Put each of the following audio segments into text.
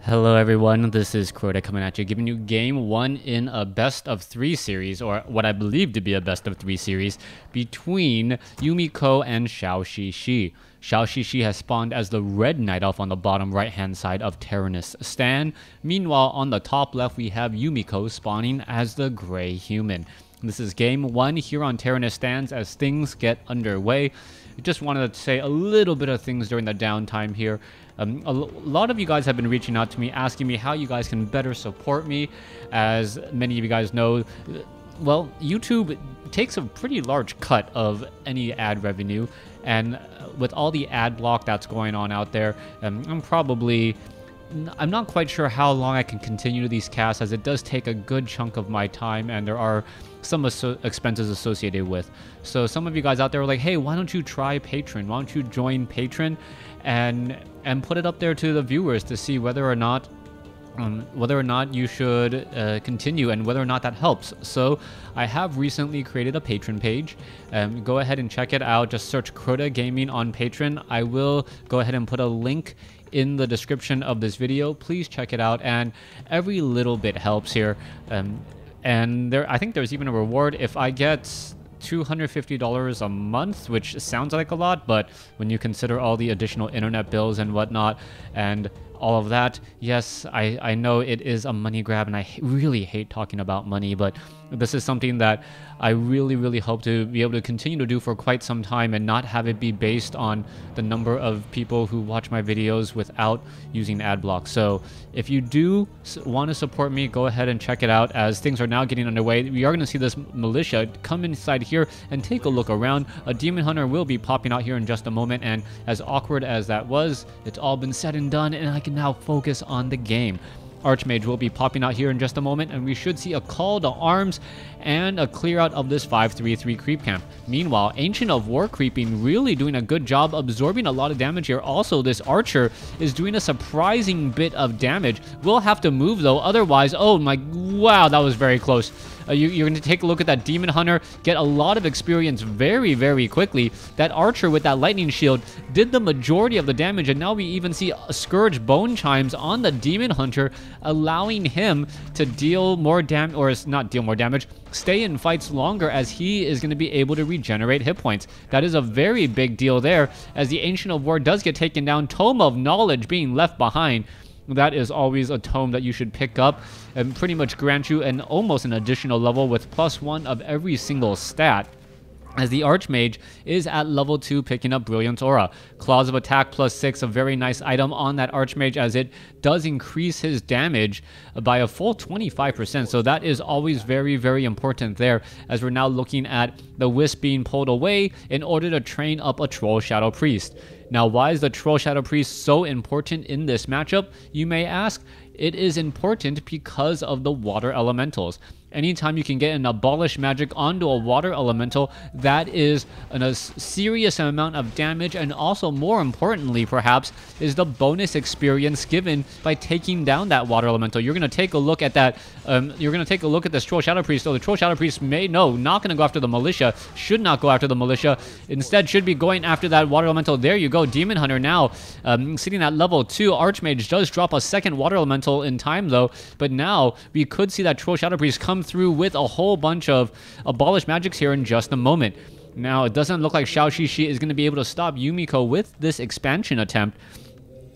Hello everyone, this is Crota coming at you, giving you game 1 in a best of 3 series, or what I believe to be a best of 3 series, between Yumiko and Zhouxixi. Zhouxixi has spawned as the red night elf on the bottom right hand side of Terranus Stan. Meanwhile, on the top left we have Yumiko spawning as the gray human. This is game 1 here on Terranus Stands as things get underway. I just wanted to say a little bit of things during the downtime here. A lot of you guys have been reaching out to me, asking me how you guys can better support me. As many of you guys know, well, YouTube takes a pretty large cut of any ad revenue. And with all the ad block that's going on out there, I'm not quite sure how long I can continue these casts, as it does take a good chunk of my time, and there are some expenses associated with. So some of you guys out there were like, hey, why don't you try Patreon? Why don't you join Patreon and put it up there to the viewers to see whether or not you should continue and whether or not that helps. So I have recently created a Patreon page. Go ahead and check it out. Just search Crota Gaming on Patreon. I will go ahead and put a link in the description of this video. Please check it out, and every little bit helps here. And I think there's even a reward if I get $250 a month, which sounds like a lot, but when you consider all the additional internet bills and whatnot and all of that, yes, I know it is a money grab, and I really hate talking about money, but this is something that I really hope to be able to continue to do for quite some time and not have it be based on the number of people who watch my videos without using ad block. So if you do want to support me, go ahead and check it out, as things are now getting underway. We are going to see this militia come inside here and take a look around. A demon hunter will be popping out here in just a moment, and as awkward as that was, it's all been said and done, and I can now focus on the game. Archmage will be popping out here in just a moment, and we should see a call to arms and a clear out of this 5-3-3 creep camp. Meanwhile, Ancient of War creeping, really doing a good job absorbing a lot of damage here. Also, this archer is doing a surprising bit of damage. We'll have to move though, otherwise, oh my, wow, that was very close. You're going to take a look at that Demon Hunter, get a lot of experience very quickly. That Archer with that Lightning Shield did the majority of the damage, and now we even see a Scourge Bone Chimes on the Demon Hunter, allowing him to deal more damage, or not deal more damage, stay in fights longer, as he is going to be able to regenerate hit points. That is a very big deal there, as the Ancient of War does get taken down. Tome of Knowledge being left behind. That is always a tome that you should pick up and pretty much grant you almost an additional level with +1 of every single stat, as the Archmage is at level 2 picking up Brilliant Aura. Claws of Attack +6, a very nice item on that Archmage, as it does increase his damage by a full 25%. So that is always very important there, as we're now looking at the Wisp being pulled away in order to train up a Troll Shadow Priest. Now, why is the Troll Shadow Priest so important in this matchup, you may ask? It is important because of the water elementals. Anytime you can get an Abolish magic onto a water elemental, that is a serious amount of damage, and also more importantly perhaps is the bonus experience given by taking down that water elemental. You're going to take a look at that, you're going to take a look at this Troll Shadow Priest. So the Troll Shadow Priest not going to go after the militia, should not go after the militia, instead should be going after that water elemental. There you go, Demon Hunter now sitting at level 2. Archmage does drop a second water elemental in time though, but now we could see that Troll Shadow Priest come through with a whole bunch of Abolish magics here in just a moment. Now, it doesn't look like Zhouxixi is going to be able to stop Yumiko with this expansion attempt,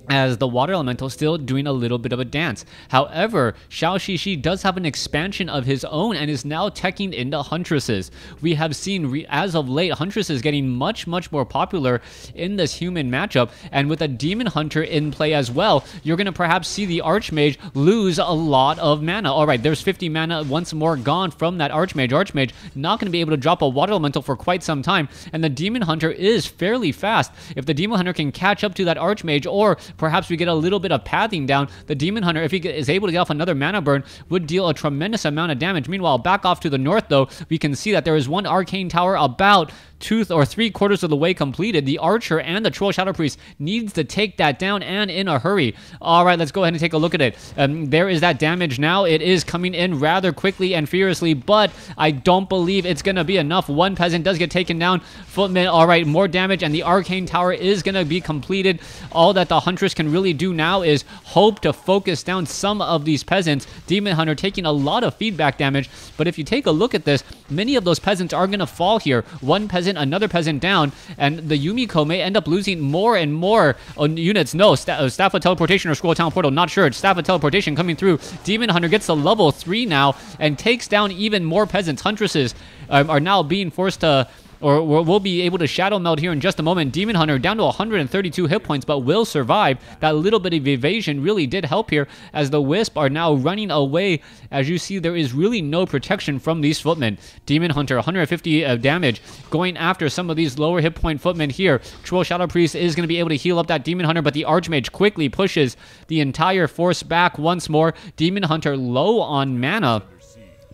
as the water elemental still doing a little bit of a dance. However, Zhouxixi does have an expansion of his own and is now teching into Huntresses. We have seen, as of late, Huntresses getting much more popular in this human matchup, and with a Demon Hunter in play as well, you're going to perhaps see the Archmage lose a lot of mana. Alright, there's 50 mana once more gone from that Archmage. Archmage not going to be able to drop a water elemental for quite some time, and the Demon Hunter is fairly fast. If the Demon Hunter can catch up to that Archmage, or perhaps we get a little bit of pathing down, the Demon Hunter, if he is able to get off another mana burn, would deal a tremendous amount of damage. Meanwhile, back off to the north though, we can see that there is one Arcane Tower about 3/4 of the way completed. The Archer and the Troll Shadow Priest needs to take that down, and in a hurry. All right, let's go ahead and take a look at it. There is that damage now. It is coming in rather quickly and furiously, but I don't believe it's going to be enough. One peasant does get taken down. Footman, all right, more damage, and the Arcane Tower is going to be completed. All that the Huntress can really do now is hope to focus down some of these peasants. Demon Hunter taking a lot of feedback damage, but if you take a look at this, many of those peasants are going to fall here. One peasant, another peasant down, and the Yumiko may end up losing more and more units. No, Staff of Teleportation or Scroll Town Portal, not sure. It's Staff of Teleportation coming through. Demon Hunter gets to level 3 now and takes down even more peasants. Huntresses are now being forced to, or we'll be able to Shadow Meld here in just a moment. Demon Hunter down to 132 hit points, but will survive. That little bit of evasion really did help here, as the Wisp are now running away. As you see, there is really no protection from these footmen. Demon Hunter, 150 damage, going after some of these lower hit point footmen here. Troll Shadow Priest is going to be able to heal up that Demon Hunter, but the Archmage quickly pushes the entire force back once more. Demon Hunter low on mana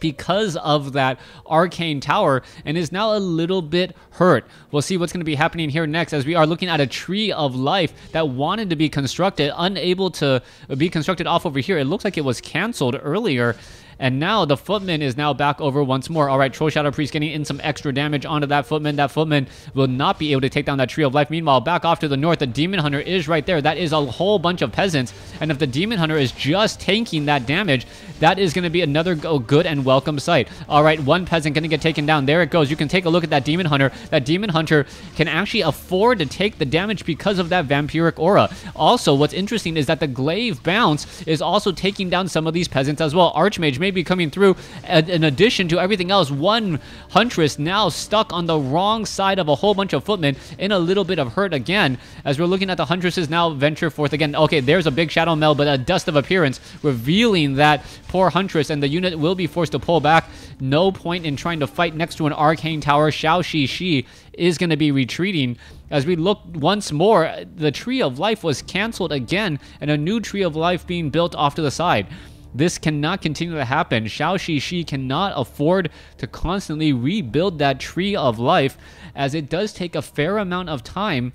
because of that Arcane Tower, and is now a little bit hurt. We'll see what's going to be happening here next, as we are looking at a Tree of Life that wanted to be constructed, unable to be constructed off over here. It looks like it was canceled earlier, and now the Footman is now back over once more. All right, Troll Shadow Priest getting in some extra damage onto that Footman. That Footman will not be able to take down that Tree of Life. Meanwhile, back off to the north, the Demon Hunter is right there. That is a whole bunch of peasants, and if the Demon Hunter is just tanking that damage, that is going to be another good and welcome sight. All right, one peasant going to get taken down. There it goes. You can take a look at that Demon Hunter. That Demon Hunter can actually afford to take the damage because of that Vampiric Aura. Also, what's interesting is that the Glaive Bounce is also taking down some of these peasants as well. Archmage may be coming through. In addition to everything else, one Huntress now stuck on the wrong side of a whole bunch of footmen, in a little bit of hurt again, as we're looking at the Huntresses now venture forth again. Okay, there's a big Shadow Meld, but a Dust of Appearance revealing that poor Huntress, and the unit will be forced to pull back. No point in trying to fight next to an Arcane Tower. Zhouxixi is going to be retreating. As we look once more, the Tree of Life was canceled again, and a new Tree of Life being built off to the side. This cannot continue to happen. Zhouxixi cannot afford to constantly rebuild that Tree of Life, as it does take a fair amount of time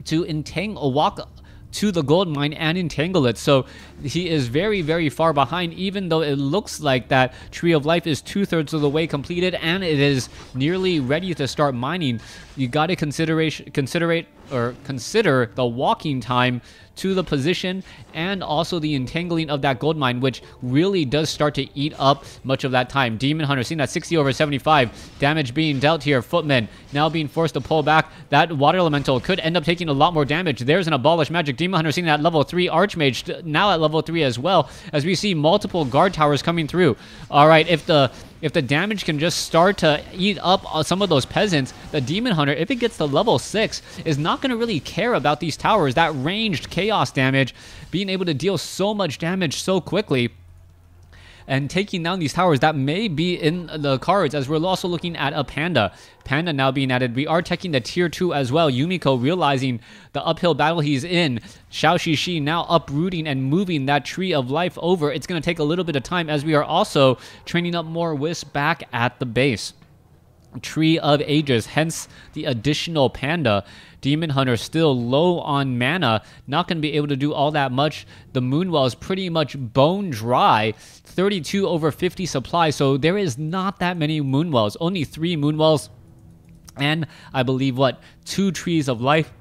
to walk to the gold mine and entangle it. So he is very, very far behind, even though it looks like that Tree of Life is 2/3 of the way completed and it is nearly ready to start mining. You got to consider the walking time to the position, and also the entangling of that gold mine, which really does start to eat up much of that time. Demon Hunter seeing that 60/75 damage being dealt here. Footmen now being forced to pull back. That Water Elemental could end up taking a lot more damage. There's an Abolish Magic. Demon Hunter seeing that level 3 Archmage now at level 3 as well, as we see multiple guard towers coming through. All right, if the damage can just start to eat up some of those peasants, the Demon Hunter, if it gets to level 6, is not going to really care about these towers. That ranged chaos damage, being able to deal so much damage so quickly, and taking down these towers, that may be in the cards, as we're also looking at a Panda. Panda now being added. We are taking the tier 2 as well. Yumiko realizing the uphill battle he's in. Zhouxixi now uprooting and moving that Tree of Life over. It's going to take a little bit of time, as we are also training up more Wisp back at the base. Tree of Ages, hence the additional Panda. Demon Hunter still low on mana, not going to be able to do all that much. The Moonwell is pretty much bone dry, 32/50 supply, so there is not that many Moonwells, only 3 Moonwells, and I believe, 2 Trees of Life,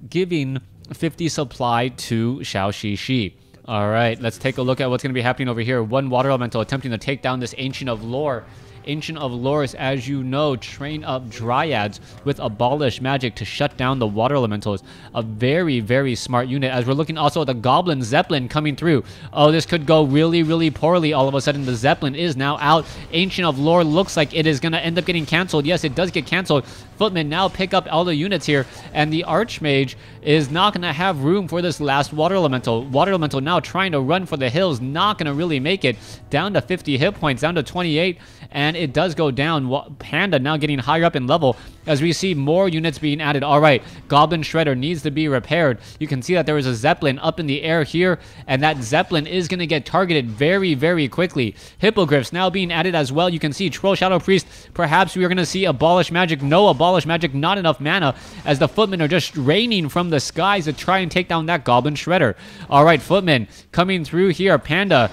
giving 50 supply to Zhouxixi. All right, let's take a look at what's going to be happening over here. One Water Elemental attempting to take down this Ancient of Lore. Ancient of Lores, as you know, train up Dryads with Abolish Magic to shut down the Water Elementals. A very, very smart unit, as we're looking also at the Goblin Zeppelin coming through. Oh, this could go really, really poorly. All of a sudden, the Zeppelin is now out. Ancient of Lore looks like it is going to end up getting canceled. Yes, it does get canceled. Footmen now pick up all the units here, and the Archmage is not going to have room for this last Water Elemental. Water Elemental now trying to run for the hills, not going to really make it. Down to 50 hit points, down to 28, and it does go down. Panda now getting higher up in level, as we see more units being added. All right, Goblin Shredder needs to be repaired. You can see that there is a Zeppelin up in the air here, and that Zeppelin is going to get targeted very, very quickly. Hippogriffs now being added as well. You can see Troll Shadow Priest. Perhaps we are going to see Abolish Magic. No Abolish Magic, not enough mana, as the Footmen are just raining from the skies to try and take down that Goblin Shredder. All right, Footmen coming through here. Panda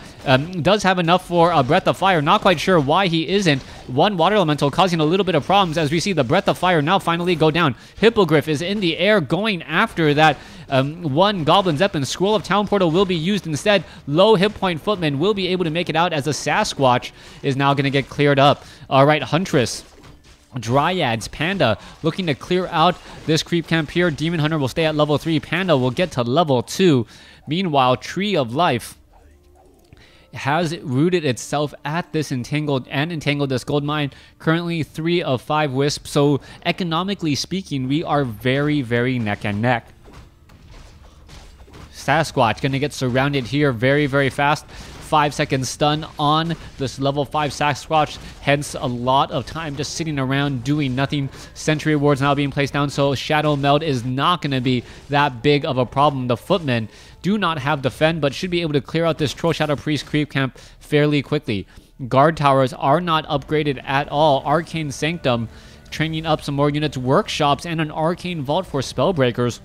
does have enough for a Breath of Fire. Not quite sure why he isn't. One Water Elemental causing a little bit of problems as we see the Breath of Fire now finally go down. Hippogriff is in the air going after that one Goblin Zeppelin. Scroll of Town Portal will be used instead. Low hit point Footman will be able to make it out as the Sasquatch is now going to get cleared up. All right, Huntress. Dryads, Panda looking to clear out this creep camp here. Demon Hunter will stay at level 3. Panda will get to level 2. Meanwhile, Tree of Life has rooted itself at this entangled this gold mine. Currently 3 of 5 wisps. So economically speaking, we are very, very neck and neck. Sasquatch gonna get surrounded here very, very fast. 5-second stun on this level 5 Sasquatch, hence a lot of time just sitting around doing nothing. Sentry Wards now being placed down, so Shadow Meld is not going to be that big of a problem. The Footmen do not have Defend, but should be able to clear out this Troll Shadow Priest creep camp fairly quickly. Guard towers are not upgraded at all. Arcane Sanctum training up some more units. Workshops and an Arcane Vault for Spellbreakers.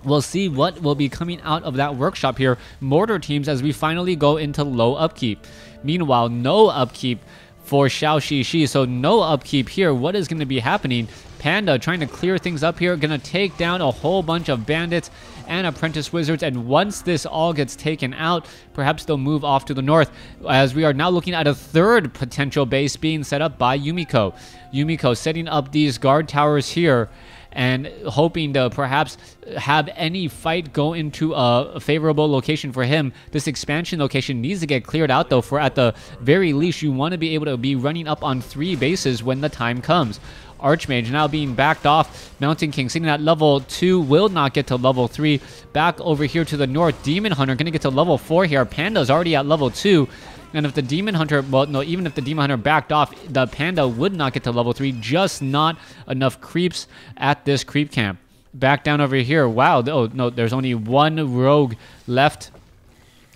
We'll see what will be coming out of that workshop here. Mortar teams as we finally go into low upkeep. Meanwhile, no upkeep for Zhouxixi. So no upkeep here. What is going to be happening? Panda trying to clear things up here. Going to take down a whole bunch of bandits and apprentice wizards. And once this all gets taken out, perhaps they'll move off to the north, as we are now looking at a third potential base being set up by Yumiko. Yumiko setting up these guard towers here and hoping to perhaps have any fight go into a favorable location for him. This expansion location needs to get cleared out, though, for at the very least, you want to be able to be running up on 3 bases when the time comes. Archmage now being backed off. Mountain King sitting at level 2 will not get to level 3. Back over here to the north, Demon Hunter going to get to level 4 here. Panda's already at level 2. And if the Demon Hunter, well, no, even if the Demon Hunter backed off, the Panda would not get to level 3. Just not enough creeps at this creep camp. Back down over here. Wow. Oh, no, there's only 1 rogue left.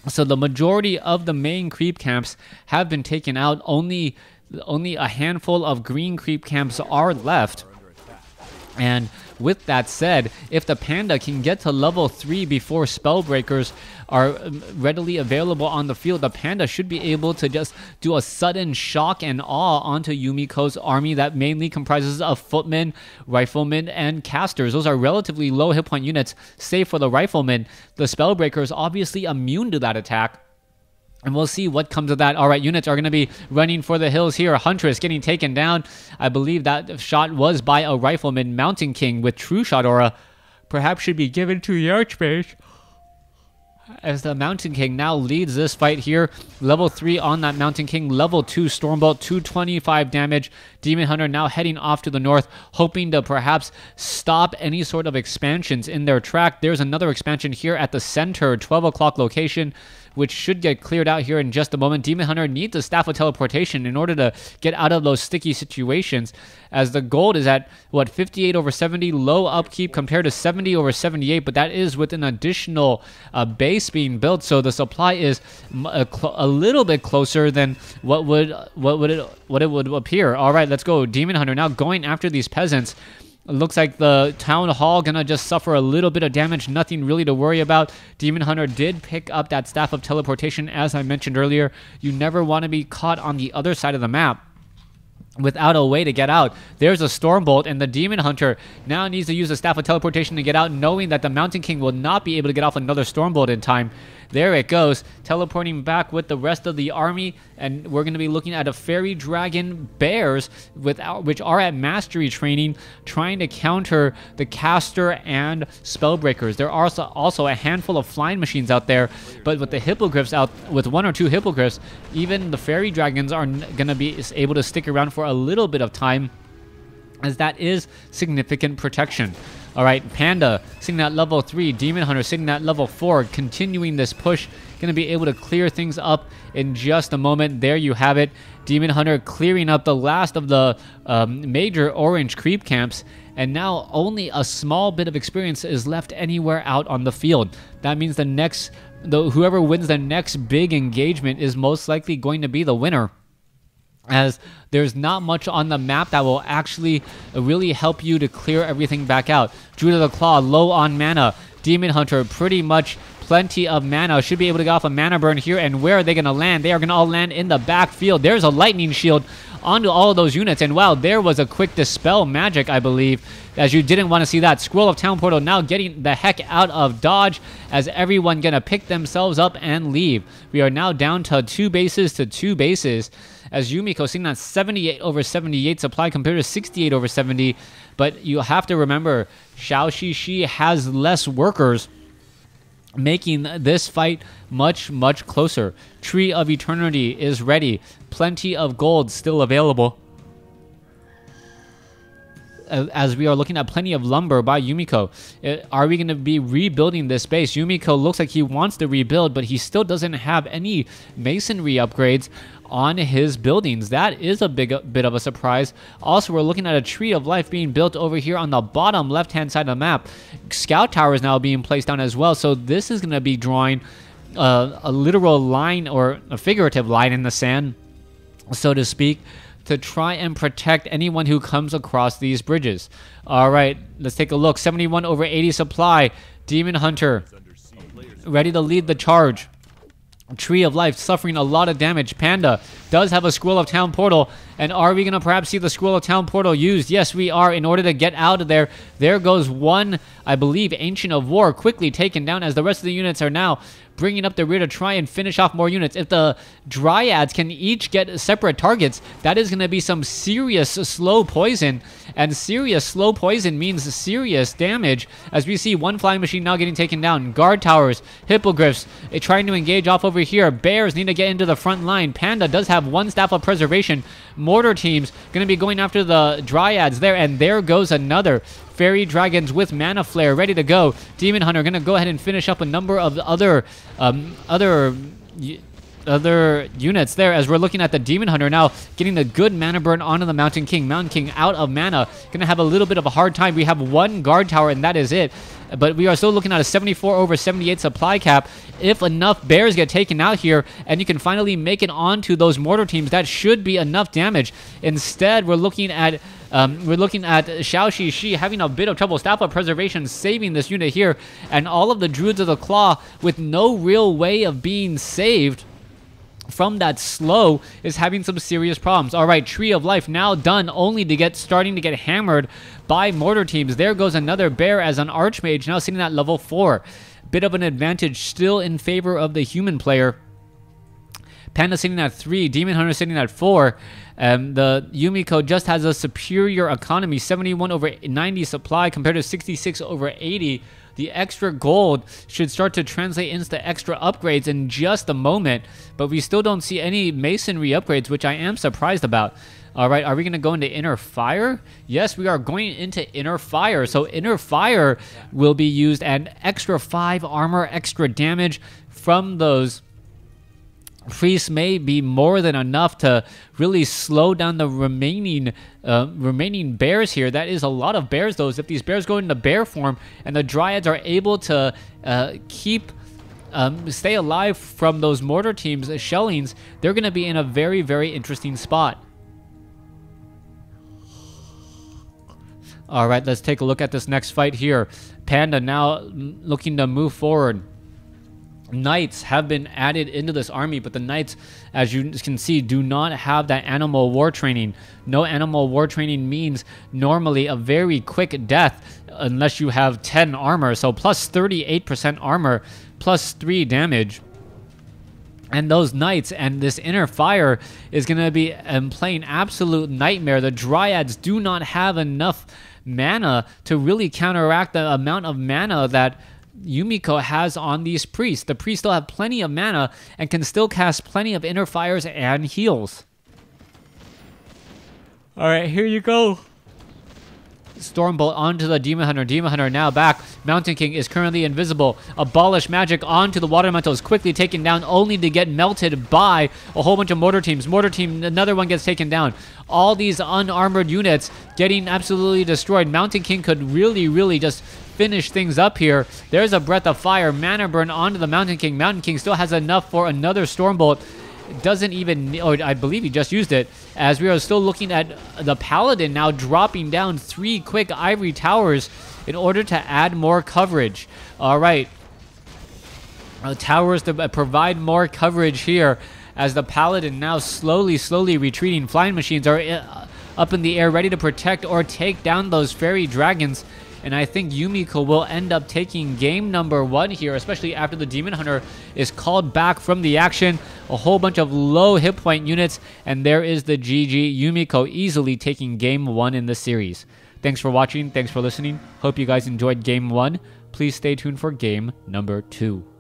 So the majority of the main creep camps have been taken out. Only a handful of green creep camps are left. And with that said, if the Panda can get to level 3 before Spellbreakers are readily available on the field, the Panda should be able to just do a sudden shock and awe onto Yumiko's army that mainly comprises of Footmen, Riflemen, and Casters. Those are relatively low hit point units, save for the Riflemen. The Spellbreaker is obviously immune to that attack. And we'll see what comes of that. All right, units are going to be running for the hills here. Huntress getting taken down. I believe that shot was by a Rifleman. Mountain King with True Shot Aura perhaps should be given to the Archmage, as the Mountain King now leads this fight here. Level 3 on that Mountain King. Level 2 Stormbolt, 225 damage. Demon Hunter now heading off to the north, hoping to perhaps stop any sort of expansions in their track. There's another expansion here at the center, 12 o'clock location, which should get cleared out here in just a moment. Demon Hunter needs a Staff of Teleportation in order to get out of those sticky situations, as the gold is at, what, 58 over 70, low upkeep compared to 70 over 78, but that is with an additional base being built, so the supply is a little bit closer than what it would appear. All right, let's go. Demon Hunter now going after these peasants. It looks like the Town Hall gonna just suffer a little bit of damage. Nothing really to worry about. Demon Hunter did pick up that Staff of Teleportation, as I mentioned earlier. You never want to be caught on the other side of the map without a way to get out. There's a Stormbolt, and the Demon Hunter now needs to use the Staff of Teleportation to get out, knowing that the Mountain King will not be able to get off another Stormbolt in time. There it goes, teleporting back with the rest of the army, and we're going to be looking at a Fairy Dragon Bears, which are at Mastery training, trying to counter the Caster and Spellbreakers. There are also a handful of flying machines out there, but with the Hippogriffs out, with 1 or 2 Hippogriffs, even the Fairy Dragons are going to be able to stick around for a little bit of time, as that is significant protection. All right, Panda sitting at level 3. Demon Hunter sitting at level 4. Continuing this push. Going to be able to clear things up in just a moment. There you have it. Demon Hunter clearing up the last of the major orange creep camps. And now only a small bit of experience is left anywhere out on the field. That means whoever wins the next big engagement is most likely going to be the winner, as there's not much on the map that will actually really help you to clear everything back out. Druid of the Claw, low on mana. Demon Hunter, pretty much plenty of mana. Should be able to get off a mana burn here. And where are they going to land? They are going to all land in the backfield. There's a lightning shield onto all of those units. And wow, there was a quick dispel magic, I believe, as you didn't want to see that. Scroll of Town Portal now getting the heck out of dodge, as everyone going to pick themselves up and leave. We are now down to 2 bases as Yumiko sitting at 78 over 78 supply compared to 68 over 70. But you have to remember, Zhouxixi has less workers, making this fight much, much closer. Tree of Eternity is ready. Plenty of gold still available, as we are looking at plenty of lumber by Yumiko. Are we going to be rebuilding this base? Yumiko looks like he wants to rebuild, but he still doesn't have any masonry upgrades on his buildings. That is a bit of a surprise. Also, we're looking at a Tree of Life being built over here on the bottom left-hand side of the map. Scout Tower is now being placed down as well, so this is going to be drawing a literal line, or a figurative line in the sand, so to speak, to try and protect anyone who comes across these bridges. All right, let's take a look. 71 over 80 supply. Demon Hunter ready to lead the charge. Tree of Life suffering a lot of damage. Panda does have a Scroll of Town Portal. And are we going to perhaps see the Scroll of Town Portal used? Yes, we are. In order to get out of there, there goes one, I believe, Ancient of War, quickly taken down, as the rest of the units are now bringing up the rear to try and finish off more units. If the Dryads can each get separate targets, that is going to be some serious slow poison. And serious slow poison means serious damage, as we see one flying machine now getting taken down. Guard towers, hippogriffs trying to engage off over here. Bears need to get into the front line. Panda does have one staff of preservation. Mortar teams going to be going after the Dryads there, and there goes another. Fairy Dragons with Mana Flare ready to go. Demon Hunter going to go ahead and finish up a number of the other units there, as we're looking at the Demon Hunter now getting the good mana burn onto the Mountain King. Mountain King out of mana, going to have a little bit of a hard time. We have one guard tower, and that is it. But we are still looking at a 74 over 78 supply cap. If enough bears get taken out here and you can finally make it onto those mortar teams, that should be enough damage. Instead, we're looking at Zhouxixi having a bit of trouble. Staff of Preservation saving this unit here, and all of the Druids of the Claw with no real way of being saved from that slow is having some serious problems. All right, Tree of Life now done, only to starting to get hammered by mortar teams. There goes another bear, as an Archmage now sitting at level 4. Bit of an advantage still in favor of the human player. Panda sitting at 3, Demon Hunter sitting at 4. The Yumiko just has a superior economy, 71 over 90 supply compared to 66 over 80. The extra gold should start to translate into extra upgrades in just a moment, but we still don't see any masonry upgrades, which I am surprised about. All right, are we going to go into Inner Fire? Yes, we are going into Inner Fire. So Inner Fire will be used, and extra 5 armor, extra damage from those priests may be more than enough to really slow down the remaining bears here. That is a lot of bears, though. If these bears go into bear form and the Dryads are able to stay alive from those mortar teams' shellings, they're going to be in a very, very interesting spot. All right, let's take a look at this next fight here. Panda now looking to move forward. Knights have been added into this army, but the Knights, as you can see, do not have that animal war training. No animal war training means normally a very quick death unless you have 10 armor. So plus 38% armor, plus 3 damage. And those Knights and this Inner Fire is going to be playing absolute nightmare. The Dryads do not have enough mana to really counteract the amount of mana that Yumiko has on these priests. The priests still have plenty of mana and can still cast plenty of Inner Fires and heals. All right, here you go. Stormbolt onto the Demon Hunter. Demon Hunter now back. Mountain King is currently invisible. Abolish Magic onto the Water Elemental is quickly taken down, only to get melted by a whole bunch of Mortar Teams. Mortar Team, another one gets taken down. All these unarmored units getting absolutely destroyed. Mountain King could really just finish things up here. There's a Breath of Fire. Mana Burn onto the Mountain King. Mountain King still has enough for another Stormbolt. Doesn't even, or I believe he just used it, as we are still looking at the Paladin now dropping down 3 quick Ivory Towers in order to add more coverage. All right. Towers to provide more coverage here as the Paladin now slowly retreating. Flying Machines are up in the air ready to protect or take down those Fairy Dragons. And I think Yumiko will end up taking game number 1 here, especially after the Demon Hunter is called back from the action. A whole bunch of low hit point units, and there is the GG. Yumiko easily taking game 1 in the series. Thanks for watching. Thanks for listening. Hope you guys enjoyed game 1. Please stay tuned for game number 2.